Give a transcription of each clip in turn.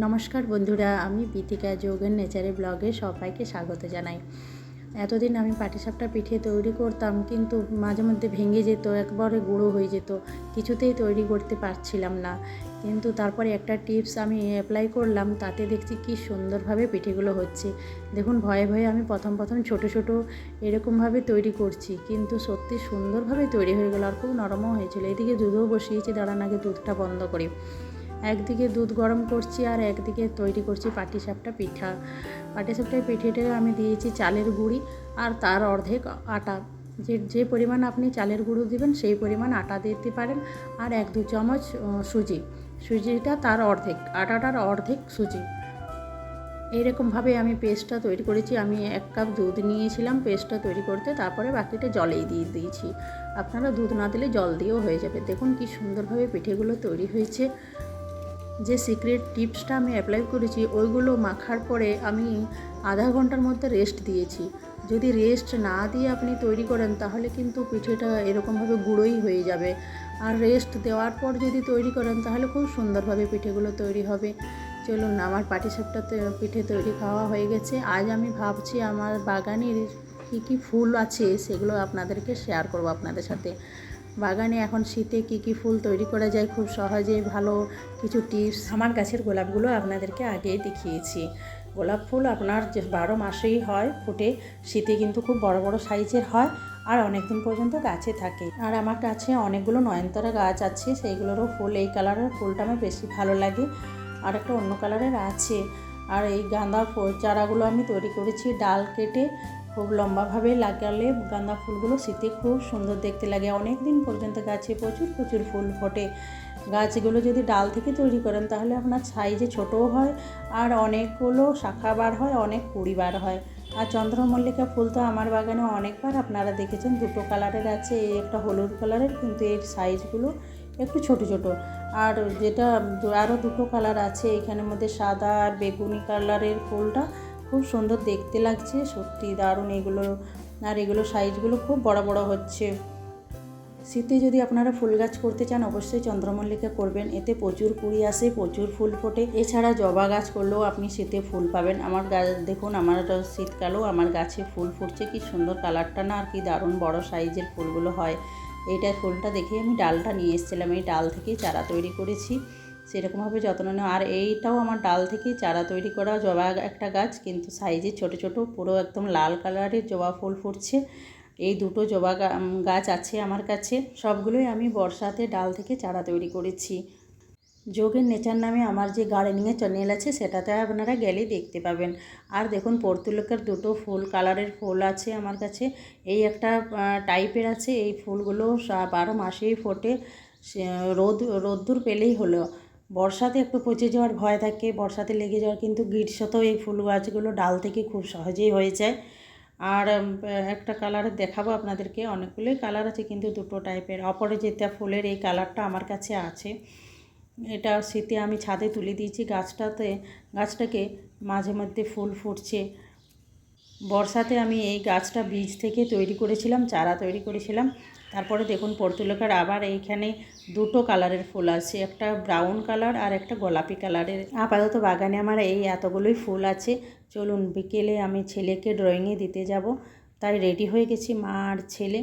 নমস্কার বন্ধুরা, আমি বিথিকা যোগের নেচারে ব্লগে সবাইকে স্বাগত জানাই। এতদিন আমি পাটিসাপটা পিঠে তৈরি করতাম, কিন্তু মাঝে মধ্যে ভেঙে যেত, একবারে গুঁড়ো হয়ে যেত, কিছুতেই তৈরি করতে পারছিলাম না। কিন্তু তারপরে একটা টিপস আমি অ্যাপ্লাই করলাম, তাতে দেখছি কি সুন্দরভাবে পিঠেগুলো হচ্ছে। দেখুন, ভয়ে ভয়ে আমি প্রথম ছোট ছোট এরকমভাবে তৈরি করছি, কিন্তু সত্যি সুন্দরভাবে তৈরি হয়ে গেল, আর খুব নরমও হয়েছিল। এদিকে দুধও বসিয়েছি, দাঁড়ান আগে দুধটা বন্ধ করি। একদিকে দুধ গরম করছি আর একদিকে তৈরি করছি পাটিসাপটা পিঠা। পাটিসাপটা পিঠেটা আমি দিয়েছি চালের গুঁড়ি আর তার অর্ধেক আটা। যে পরিমাণ আপনি চালের গুঁড়ো দেবেন সেই পরিমাণ আটা দিতে পারেন, আর 1-2 চামচ সুজিটা তার অর্ধেক, আটাটার অর্ধেক সুজি। এইরকমভাবে আমি পেস্টটা তৈরি করেছি। আমি 1 কাপ দুধ নিয়েছিলাম পেস্টটা তৈরি করতে, তারপরে বাকিটা জলেই দিয়ে দিয়েছি। আপনারা দুধ না দিলে জল দিয়েও হয়ে যাবে। দেখুন কি সুন্দরভাবে পিঠেগুলো তৈরি হয়েছে। যে সিক্রেট টিপসটা আমি অ্যাপ্লাই করেছি, ওইগুলো মাখার পরে আমি আধা ঘন্টার মধ্যে রেস্ট দিয়েছি। যদি রেস্ট না দিয়ে আপনি তৈরি করেন তাহলে কিন্তু পিঠেটা এরকমভাবে গুঁড়োই হয়ে যাবে, আর রেস্ট দেওয়ার পর যদি তৈরি করেন তাহলে খুব সুন্দরভাবে পিঠেগুলো তৈরি হবে। চলুন, আমার পাটিসাপটা পিঠে তৈরি খাওয়া হয়ে গেছে। আজ আমি ভাবছি আমার বাগানের কী ফুল আছে সেগুলো আপনাদেরকে শেয়ার করব আপনাদের সাথে। বাগানে এখন শীতে কী ফুল তৈরি করা যায় খুব সহজে, ভালো কিছু টিপস। আমার গাছের গোলাপগুলো আপনাদেরকে আগেই দেখিয়েছি। গোলাপ ফুল আপনার 12 মাসেই হয়, ফুটে। শীতে কিন্তু খুব বড় বড় সাইজের হয় আর অনেক দিন পর্যন্ত গাছে থাকে। আর আমার কাছে অনেকগুলো নয়নতারা গাছ আছে, সেইগুলোরও ফুল, এই কালারের ফুলটা আমার বেশি ভালো লাগে। আর একটা অন্য কালারের আছে। আর এই গাঁদা ফুল চারাগুলো আমি তৈরি করেছি ডাল কেটে, খুব লম্বাভাবে লাগালে গাঁদা ফুলগুলো শীতে খুব সুন্দর দেখতে লাগে। অনেক দিন পর্যন্ত গাছে প্রচুর ফুল ফোটে। গাছগুলো যদি ডাল থেকে তৈরি করেন তাহলে আপনার সাইজে ছোটও হয়, আর অনেকগুলো শাখা বার হয়, অনেক কুড়ি বার হয়। আর চন্দ্রমল্লিকা ফুল তো আমার বাগানে অনেকবার আপনারা দেখেছেন, 2টো কালারের আছে, এই একটা হলুদ কালারের, কিন্তু এর সাইজগুলো একটু ছোট ছোট। আর যেটা আরও 2টো কালার আছে, এখানের মধ্যে সাদা আর বেগুনি কালারের ফুলটা খুব সুন্দর দেখতে লাগছে, সত্যি দারুণ এগুলো। আর এগুলো সাইজগুলো খুব বড় বড় হচ্ছে। শীতে যদি আপনারা ফুল গাছ করতে চান অবশ্যই চন্দ্রমল্লিকা করবেন, এতে প্রচুর কুড়ি আসে, প্রচুর ফুল ফোটে। এছাড়া জবা গাছ করলেও আপনি শীতে ফুল পাবেন। আমার গাছ দেখুন, আমার শীতকালেও আমার গাছে ফুল ফুটছে, কি সুন্দর কালারটা না, আর কি দারুণ বড় সাইজের ফুলগুলো হয়। এইটার ফুলটা দেখে আমি ডালটা নিয়ে এসেছিলাম, এই ডাল থেকেই চারা তৈরি করেছি, সেরকমভাবে যত্ন নেওয়া। আর এইটাও আমার ডাল থেকেই চারা তৈরি করা জবা একটা গাছ, কিন্তু সাইজে ছোট ছোট, পুরো একদম লাল কালারের জবা ফুল ফুটছে। এই 2টো জবা গাছ আছে আমার কাছে, সবগুলোই আমি বর্ষাতে ডাল থেকে চারা তৈরি করেছি। যোগের নেচার নামে আমার যে গার্ডেনিংয়ের চ্যানেল আছে সেটাতে আপনারা গেলেই দেখতে পাবেন। আর দেখুন, পর্তুলিকার 2টো ফুল কালারের ফুল আছে আমার কাছে। এই একটা টাইপের আছে, এই ফুলগুলো 12 মাসেই ফোটে, রোদ্দুর পেলেই হলো। বর্ষাতে একটু পচে যাওয়ার ভয় থাকে, বর্ষাতে লেগে যাওয়ার, কিন্তু গ্রীষ্মতেও এই ফুল গাছগুলো ডাল থেকে খুব সহজেই হয়ে যায়। আর একটা কালার দেখাবো আপনাদেরকে, অনেকগুলোই কালার আছে কিন্তু 2টো টাইপের। অপরাজিতা ফুলের এই কালারটা আমার কাছে আছে। এটা শীতে আমি ছাদে তুলে দিয়েছি গাছটাকে মাঝে মধ্যে ফুল ফুটছে। বর্ষাতে আমি এই গাছটা বীজ থেকে তৈরি করেছিলাম, চারা তৈরি করেছিলাম। তারপরে দেখুন, পর্তুলিকার আবার এইখানে 2টো কালারের ফুল আছে, একটা ব্রাউন কালার আর একটা গোলাপি কালারের। আপাতত বাগানে আমার এই এতগুলোই ফুল আছে। চলুন, বিকেলে আমি ছেলেকে ড্রয়িংয়ে দিতে যাব, তাই রেডি হয়ে গেছি মা আর ছেলে।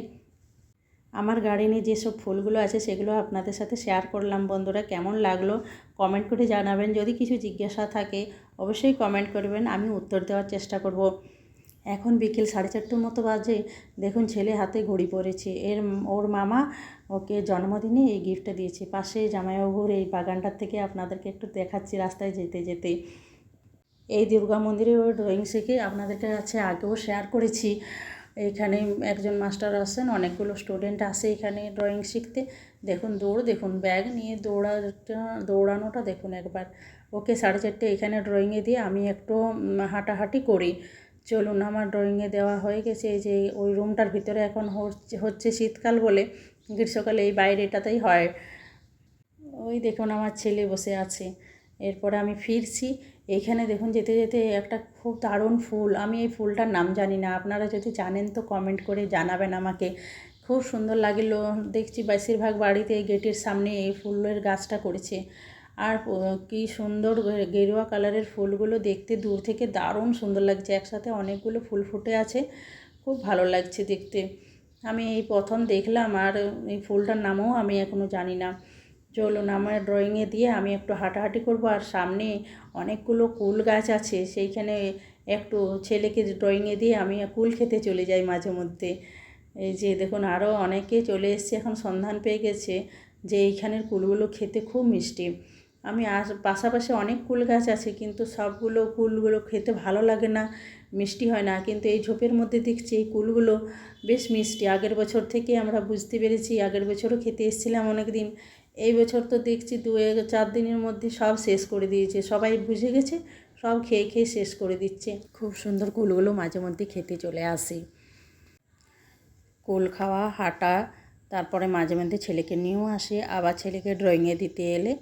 আমার গার্ডেনে যেসব ফুলগুলো আছে সেগুলো আপনাদের সাথে শেয়ার করলাম। বন্ধুরা, কেমন লাগলো কমেন্ট করে জানাবেন। যদি কিছু জিজ্ঞাসা থাকে অবশ্যই কমেন্ট করবেন, আমি উত্তর দেওয়ার চেষ্টা করব। এখন বিকেল 4:30 মতো বাজে। দেখুন, ছেলে হাতে ঘড়ি পরেছে, ওর মামা ওকে জন্মদিনে এই গিফটটা দিয়েছে। পাশে জামাইবাবুর এই বাগানটার থেকে আপনাদেরকে একটু দেখাচ্ছি রাস্তায় যেতে যেতে। এই দুর্গা মন্দিরে ওর ড্রয়িং শিখে আপনাদের কাছে আগেও শেয়ার করেছি। এখানে একজন মাস্টার আসেন, অনেকগুলো স্টুডেন্ট আসে এখানে ড্রয়িং শিখতে। দেখুন দেখুন, ব্যাগ নিয়ে দৌড়ানোটা দেখুন একবার। ওকে 4:30 এখানে ড্রয়িংয়ে দিয়ে আমি একটু হাঁটাহাঁটি করি। চলুন, আমার ড্রয়িংয়ে দেওয়া হয়ে গেছে। এই যে ওই রুমটার ভিতরে এখন হচ্ছে শীতকাল বলে, গ্রীষ্মকালে এই বাইরেটাতেই হয়। ওই দেখুন আমার ছেলে বসে আছে। এরপরে আমি ফিরছি। এইখানে দেখুন, যেতে যেতে একটা খুব দারুণ ফুল, আমি এই ফুলটার নাম জানি না, আপনারা যদি জানেন তো কমেন্ট করে জানাবেন আমাকে। খুব সুন্দর লাগলো, দেখছি বেশিরভাগ বাড়িতে এই গেটের সামনে এই ফুলের গাছটা করেছে। আর কি সুন্দর গেরুয়া কালারের ফুলগুলো দেখতে দূর থেকে দারুণ সুন্দর লাগছে। একসাথে অনেকগুলো ফুল ফুটে আছে, খুব ভালো লাগছে দেখতে। আমি এই প্রথম দেখলাম, আর এই ফুলটার নামও আমি এখনও জানি না। চলুন আমার ড্রয়িংয়ে দিয়ে আমি একটু হাঁটাহাঁটি করব, আর সামনে অনেকগুলো কুল গাছ আছে, সেইখানে একটু ছেলেকে ড্রয়িংয়ে দিয়ে আমি কুল খেতে চলে যাই মাঝে মধ্যে। এই যে দেখুন আরও অনেকে চলে এসছে, এখন সন্ধান পেয়ে গেছে যে এইখানের কুলগুলো খেতে খুব মিষ্টি। আমি পাশাপাশি অনেক কুল গাছ আছে, কিন্তু সবগুলো কুলগুলো খেতে ভালো লাগে না, মিষ্টি হয় না। কিন্তু এই ঝোপের মধ্যে দেখছি এই কুলগুলো বেশ মিষ্টি। আগের বছর থেকে আমরা বুঝতে পেরেছি, আগের বছরও খেতে এসেছিলাম অনেক দিন। এই বছর তো দেখছি 2-4 দিনের মধ্যে সব শেষ করে দিয়েছে, সবাই বুঝে গেছে, সব খেয়ে খেয়ে শেষ করে দিচ্ছে। খুব সুন্দর কুলগুলো মাঝে মধ্যে খেতে চলে আসি। কুল খাওয়া, হাঁটা, তারপরে মাঝে মধ্যে ছেলেকে নিয়েও আসি। আবার ছেলেকে ড্রয়িংয়ে দিতে এলে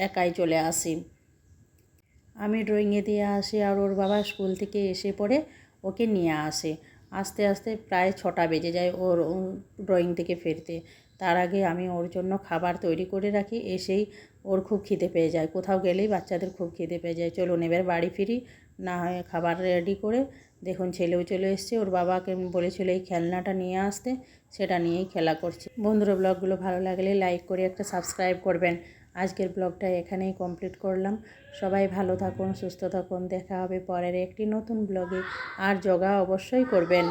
একাই চলে আসি। আমি ড্রয়িংয়ে দিয়ে আসি, আর ওর বাবা স্কুল থেকে এসে পড়ে ওকে নিয়ে আসে। আস্তে আস্তে প্রায় 6টা বেজে যায় ওর ড্রয়িং থেকে ফিরতে। তার আগে আমি ওর জন্য খাবার তৈরি করে রাখি, এসেই ওর খুব খিদে পেয়ে যায়। কোথাও গেলেই বাচ্চাদের খুব খিদে পেয়ে যায়। চলুন এবার বাড়ি ফিরি, না হয় খাবার রেডি করে। দেখুন ছেলেও চলে এসছে, ওর বাবাকে বলেছিল এই খেলনাটা নিয়ে আসতে, সেটা নিয়েই খেলা করছে। বন্ধুরা, ব্লগগুলো ভালো লাগলে লাইক করে একটা সাবস্ক্রাইব করবেন। আজকের ব্লগটা এখানেই কমপ্লিট করলাম। সবাই ভালো থাকুন, সুস্থ থাকুন। দেখা হবে পরের একটি নতুন ব্লগে। আর যোগা অবশ্যই করবেন।